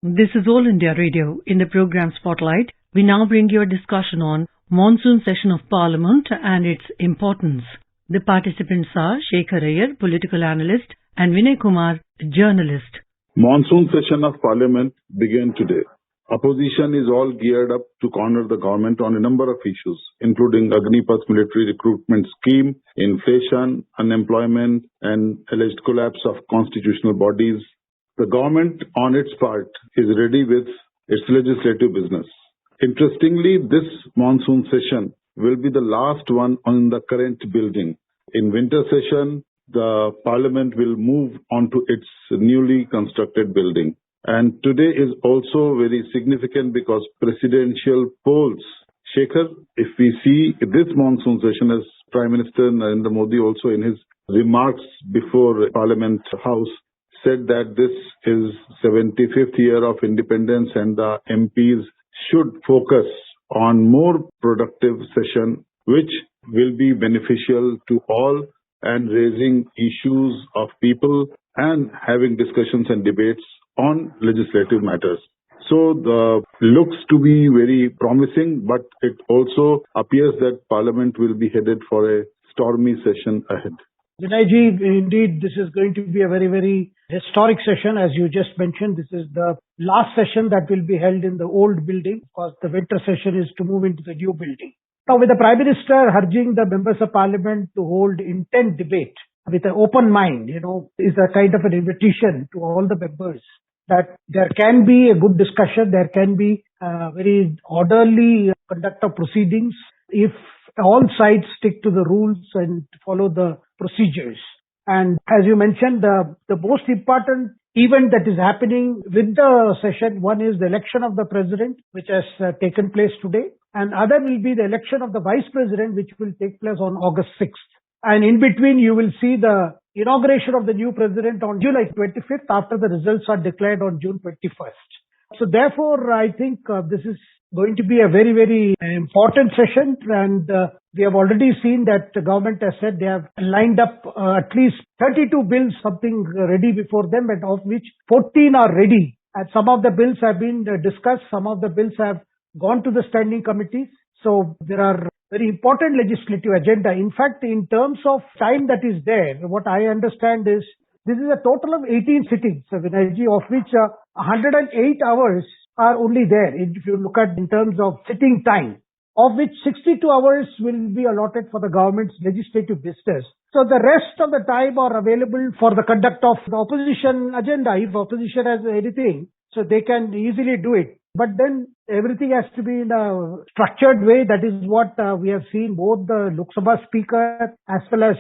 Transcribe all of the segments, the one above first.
This is All India Radio. In the program Spotlight, we now bring you a discussion on Monsoon session of Parliament and its importance. The participants are Shekhar Iyer, political analyst, and Vinay Kumar, journalist. Monsoon session of Parliament began today. Opposition is all geared up to corner the government on a number of issues, including Agnipath military recruitment scheme, inflation, unemployment, and alleged collapse of constitutional bodies. The government, on its part, is ready with its legislative business. Interestingly, this monsoon session will be the last one on the current building. In winter session, the Parliament will move on to its newly constructed building. And today is also very significant because presidential polls. Shekhar, if we see this monsoon session, as Prime Minister Narendra Modi also in his remarks before Parliament House said that this is 75th year of independence and the MPs should focus on more productive session which will be beneficial to all and raising issues of people and having discussions and debates on legislative matters. So the looks to be very promising, but it also appears that Parliament will be headed for a stormy session ahead. Vinayji, indeed, this is going to be a very, very historic session. As you just mentioned, this is the last session that will be held in the old building because the winter session is to move into the new building. Now, with the Prime Minister urging the members of Parliament to hold intense debate with an open mind, is a kind of an invitation to all the members that there can be a good discussion, there can be a very orderly conduct of proceedings if all sides stick to the rules and follow the procedures. And as you mentioned, the most important event that is happening with the session, one is the election of the president, which has taken place today, and other will be the election of the vice president, which will take place on August 6th. And in between, you will see the inauguration of the new president on July 25th after the results are declared on June 21st. So therefore, I think this is going to be a very, very important session. And we have already seen that the government has said they have lined up at least 32 bills, something ready before them, and of which 14 are ready. And some of the bills have been discussed. Some of the bills have gone to the standing committees. So there are very important legislative agenda. In fact, in terms of time that is there, what I understand is this is a total of 18 sittings, Vinayji, of which 108 hours are only there. If you look at in terms of sitting time, of which 62 hours will be allotted for the government's legislative business. So the rest of the time are available for the conduct of the opposition agenda. If opposition has anything, so they can easily do it. But then everything has to be in a structured way. That is what we have seen. Both the Lok Sabha Speaker as well as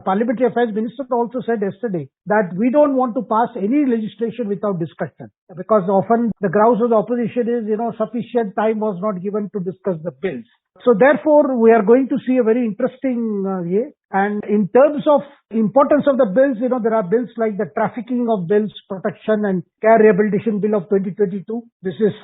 Parliamentary Affairs Minister also said yesterday that we don't want to pass any legislation without discussion. Because often the grouse of the opposition is, sufficient time was not given to discuss the bills. So therefore, we are going to see a very interesting year. And in terms of importance of the bills, there are bills like the Trafficking of Bills Protection and Care Rehabilitation Bill of 2022. This is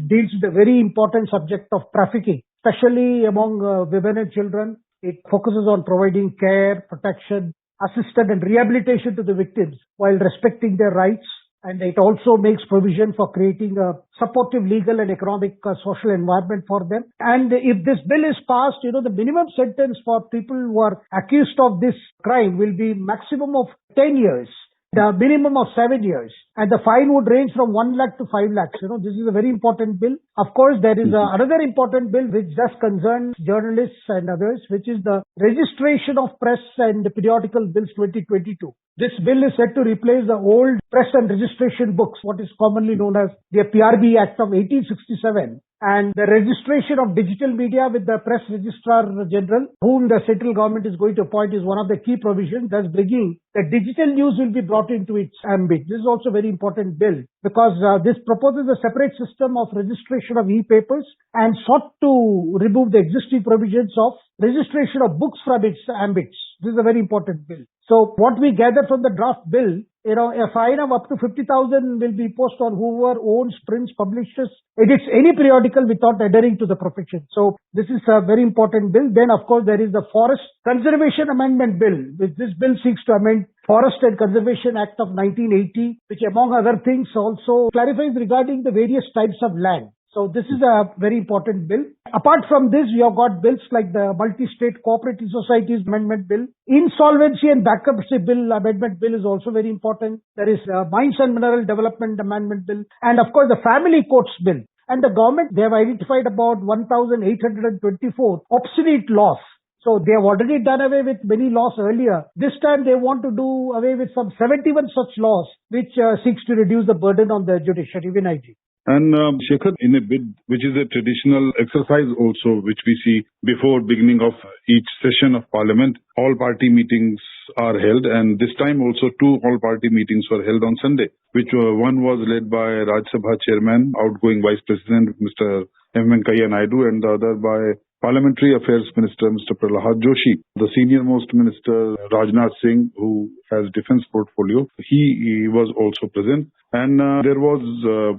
deals with a very important subject of trafficking, especially among women and children. It focuses on providing care, protection, assistance and rehabilitation to the victims while respecting their rights. And it also makes provision for creating a supportive legal and economic social environment for them. And if this bill is passed, the minimum sentence for people who are accused of this crime will be maximum of 10 years. The minimum of 7 years. And the fine would range from 1 lakh to 5 lakhs. This is a very important bill. Of course, there is another important bill which does concern journalists and others, which is the Registration of Press and Periodical Bills 2022. This bill is set to replace the old press and registration books, what is commonly known as the PRB Act of 1867. And the registration of digital media with the Press Registrar General, whom the central government is going to appoint, is one of the key provisions, thus bringing that digital news will be brought into its ambit. This is also a very important bill because this proposes a separate system of registration of e-papers and sought to remove the existing provisions of registration of books from its ambits. This is a very important bill. So what we gather from the draft bill a fine of up to 50,000 will be imposed on whoever owns, prints, publishes, edits any periodical without adhering to the profession. So this is a very important bill. Then, of course, there is the Forest Conservation Amendment Bill, which this bill seeks to amend Forest and Conservation Act of 1980, which among other things also clarifies regarding the various types of land. So this is a very important bill. Apart from this, we have got bills like the Multi-State Cooperative Societies Amendment Bill. Insolvency and Bankruptcy Bill Amendment Bill is also very important. There is Mines and Mineral Development Amendment Bill. And of course, the Family Courts Bill. And the government, they have identified about 1,824 obsolete laws. So they have already done away with many laws earlier. This time they want to do away with some 71 such laws, which seeks to reduce the burden on the judiciary. Vinayji. And Shekhar, in a bid, which is a traditional exercise also, which we see before beginning of each session of Parliament, all party meetings are held, and this time also two all party meetings were held on Sunday, which one was led by Rajya Sabha Chairman, outgoing Vice President Mr. M. Venkaiah Naidu, and the other by Parliamentary Affairs Minister Mr. Prahlad Joshi. The senior-most Minister Rajnath Singh, who has defense portfolio, he was also present. And there was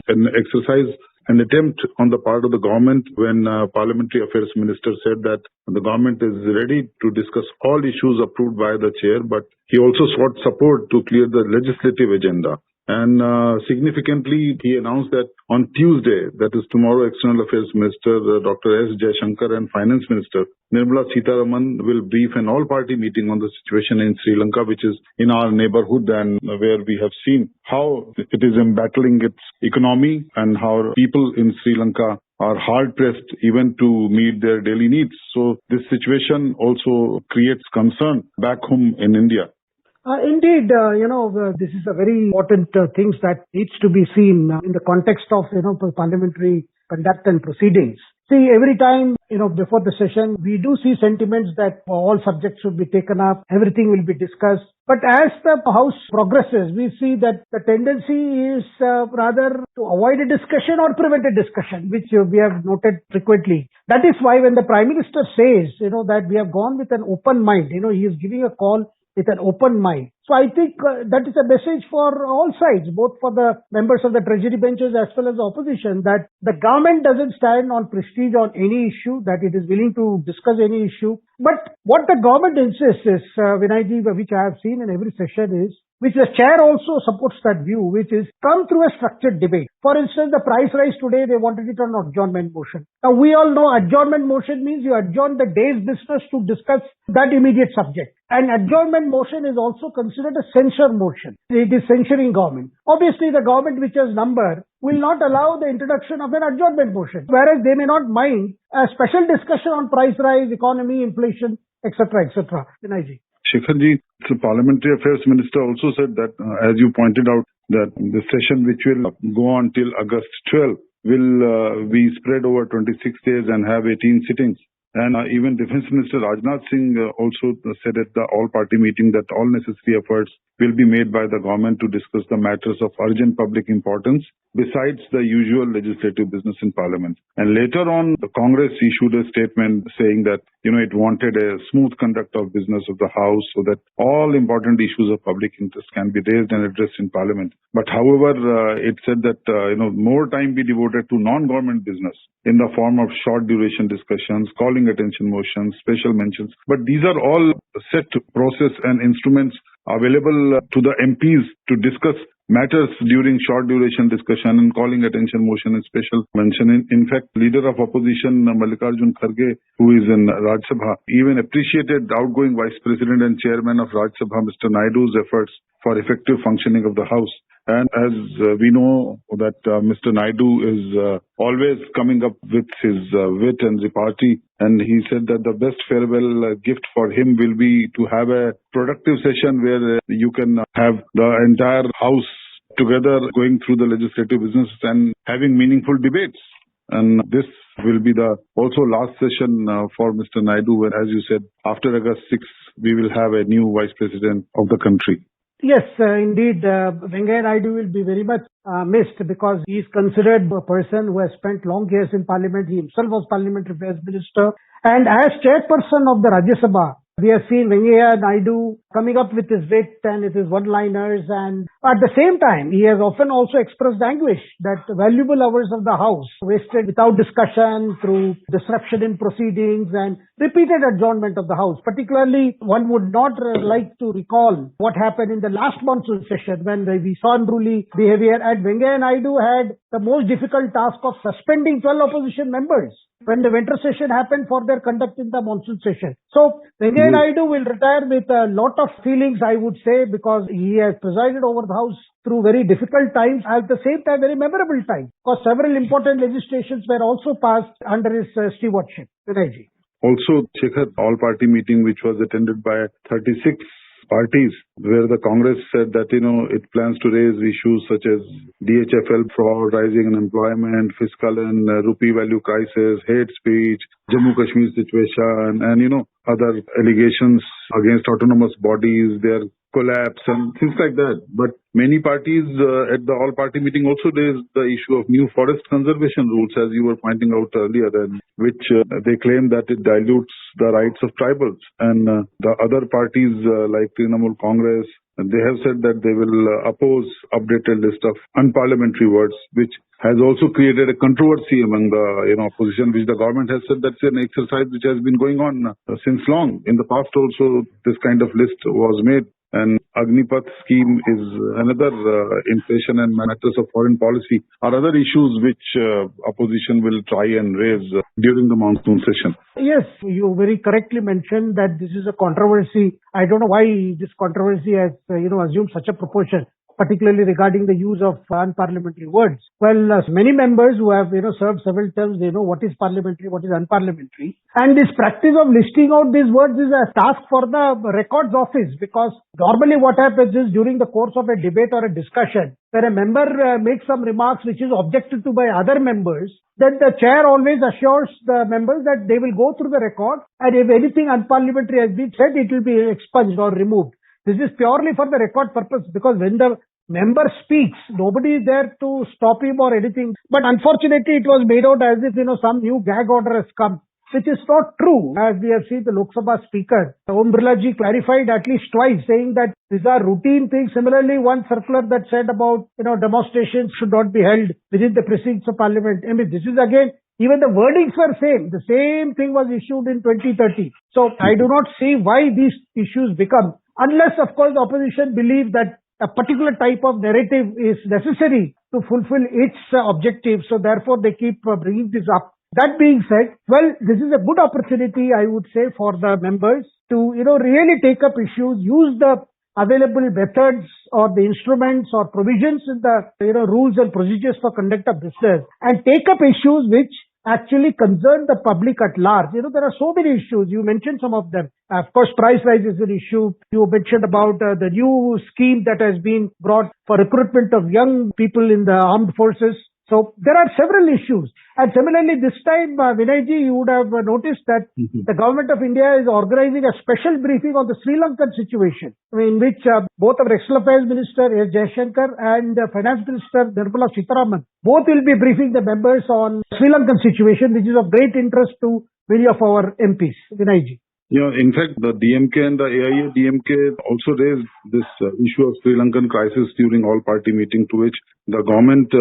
an exercise, an attempt on the part of the government when Parliamentary Affairs Minister said that the government is ready to discuss all issues approved by the chair, but he also sought support to clear the legislative agenda. And significantly, he announced that on Tuesday, that is tomorrow, External Affairs Minister Dr. S. Jaishankar and Finance Minister Nirmala Sitharaman will brief an all-party meeting on the situation in Sri Lanka, which is in our neighborhood and where we have seen how it is embattling its economy and how people in Sri Lanka are hard-pressed even to meet their daily needs. So this situation also creates concern back home in India. Indeed, this is a very important things that needs to be seen in the context of, parliamentary conduct and proceedings. See, every time, before the session, we do see sentiments that all subjects should be taken up, everything will be discussed. But as the House progresses, we see that the tendency is rather to avoid a discussion or prevent a discussion, which we have noted frequently. That is why when the Prime Minister says, that we have gone with an open mind, he is giving a call with an open mind. So I think that is a message for all sides, both for the members of the Treasury benches as well as the opposition, that the government doesn't stand on prestige on any issue, that it is willing to discuss any issue. But what the government insists is, Vinayji, which I have seen in every session is, which the chair also supports that view, which is come through a structured debate. For instance, the price rise today, they wanted it on adjournment motion. Now, we all know adjournment motion means you adjourn the day's business to discuss that immediate subject. And adjournment motion is also considered a censure motion. It is censuring government. Obviously, the government which has number will not allow the introduction of an adjournment motion, whereas they may not mind a special discussion on price rise, economy, inflation, etc., etc. Vinayji. Shekharji, the Parliamentary Affairs Minister also said that, as you pointed out, that the session which will go on till August 12 will be spread over 26 days and have 18 sittings. And even Defence Minister Rajnath Singh also said at the all-party meeting that all necessary efforts will be made by the government to discuss the matters of urgent public importance besides the usual legislative business in Parliament. And later on, the Congress issued a statement saying that, it wanted a smooth conduct of business of the House so that all important issues of public interest can be raised and addressed in Parliament. But however, it said that, more time be devoted to non-government business in the form of short duration discussions, calling attention motions, special mentions. But these are all set process and instruments available to the MPs to discuss matters during short duration discussion and calling attention motion and special mention. In fact, leader of opposition Mallikarjun Kharge, who is in Rajya Sabha, even appreciated the outgoing Vice President and Chairman of Rajya Sabha, Mr. Naidu's efforts for effective functioning of the House. And as we know that Mr. Naidu is always coming up with his wit and repartee, and he said that the best farewell gift for him will be to have a productive session where you can have the entire House together going through the legislative business and having meaningful debates. And this will be the also last session for Mr. Naidu, where, as you said, after August 6, we will have a new Vice President of the country. Yes, indeed, Venkaiah Naidu will be very much missed because he is considered a person who has spent long years in Parliament. He himself was Parliamentary Affairs Minister. And as chairperson of the Rajya Sabha, we have seen Venkaiah Naidu coming up with his wit and with his one-liners, and at the same time, he has often also expressed anguish that valuable hours of the House wasted without discussion through disruption in proceedings and repeated adjournment of the House. Particularly, one would not like to recall what happened in the last monsoon session when we saw unruly behavior, and Venkaiah Naidu had the most difficult task of suspending 12 opposition members when the winter session happened for their conduct in the monsoon session. So, Venkaiah Naidu will retire with a lot of feelings, I would say, because he has presided over the House through very difficult times, at the same time very memorable times, because several important legislations were also passed under his stewardship. Vinayji. Also, Shekhar, all-party meeting which was attended by 36 parties, where the Congress said that, it plans to raise issues such as DHFL fraud, rising unemployment, fiscal and rupee value crisis, hate speech, Jammu Kashmir situation, and, other allegations against autonomous bodies, their collapse and things like that. But many parties at the all-party meeting also raised the issue of new forest conservation rules, as you were pointing out earlier, and which they claim that it dilutes the rights of tribals. And the other parties like Trinamool Congress, they have said that they will oppose updated list of unparliamentary words, which has also created a controversy among the opposition, which the government has said that's an exercise which has been going on since long. In the past also, this kind of list was made. And Agnipath scheme is another inflation and matters of foreign policy are other issues which opposition will try and raise during the monsoon session. Yes, you very correctly mentioned that this is a controversy. I don't know why this controversy has assumed such a proportion, particularly regarding the use of unparliamentary words. Well, many members who have served several terms, they know what is parliamentary, what is unparliamentary. And this practice of listing out these words is a task for the records office, because normally what happens is during the course of a debate or a discussion, where a member makes some remarks which is objected to by other members, then the chair always assures the members that they will go through the record, and if anything unparliamentary has been said, it will be expunged or removed. This is purely for the record purpose, because when the member speaks, nobody is there to stop him or anything. But unfortunately, it was made out as if, some new gag order has come, which is not true. As we have seen the Lok Sabha Speaker, Om Birla ji clarified at least twice, saying that these are routine things. Similarly, one circular that said about, demonstrations should not be held within the precincts of Parliament. I mean, this is again, even the wordings were same. The same thing was issued in 2030. So I do not see why these issues become, unless of course the opposition believes that a particular type of narrative is necessary to fulfill its objective. So therefore they keep bringing this up. That being said, well, this is a good opportunity, I would say, for the members to, really take up issues, use the available methods or the instruments or provisions in the, rules and procedures for conduct of business, and take up issues which actually concern the public at large. There are so many issues. You mentioned some of them. Of course, price rise is an issue. You mentioned about the new scheme that has been brought for recruitment of young people in the armed forces. So there are several issues. And similarly, this time, Vinayji, you would have noticed that the government of India is organizing a special briefing on the Sri Lankan situation, in which both our External Affairs Minister S. Jaishankar and Finance Minister Nirmala Sitharaman, both will be briefing the members on Sri Lankan situation, which is of great interest to many of our MPs. Vinayji. Yeah, in fact, the DMK and the AIA-DMK also raised this issue of Sri Lankan crisis during all-party meeting, to which the government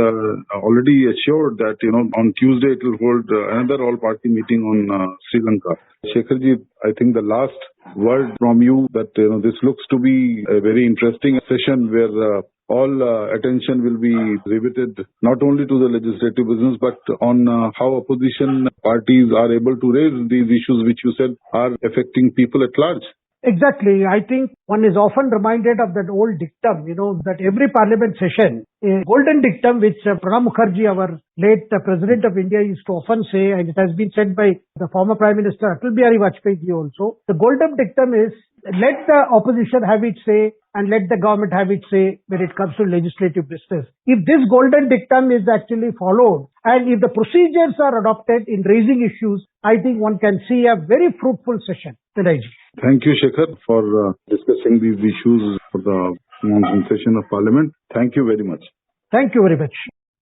already assured that, on Tuesday it will hold another all-party meeting on Sri Lanka. Shekharji, I think the last word from you that, this looks to be a very interesting session where all attention will be riveted not only to the legislative business, but on how opposition parties are able to raise these issues which you said are affecting people at large. Exactly. I think one is often reminded of that old dictum, that every parliament session, a golden dictum which Pranab Mukherjee, our late President of India, used to often say, and it has been said by the former Prime Minister Atal Bihari Vajpayee ji also. The golden dictum is, let the opposition have its say and let the government have its say when it comes to legislative business. If this golden dictum is actually followed, and if the procedures are adopted in raising issues, I think one can see a very fruitful session. Thank you, Shekhar, for discussing these issues for the monsoon session of Parliament. Thank you very much. Thank you very much.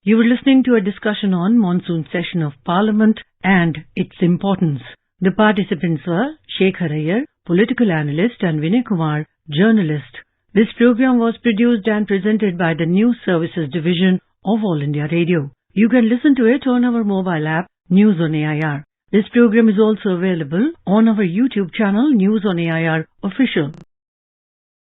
You were listening to a discussion on monsoon session of Parliament and its importance. The participants were Shekhar Iyer, political analyst, and Vinay Kumar, journalist. This program was produced and presented by the News Services Division of All India Radio. You can listen to it on our mobile app, News on AIR. This program is also available on our YouTube channel, News on AIR Official.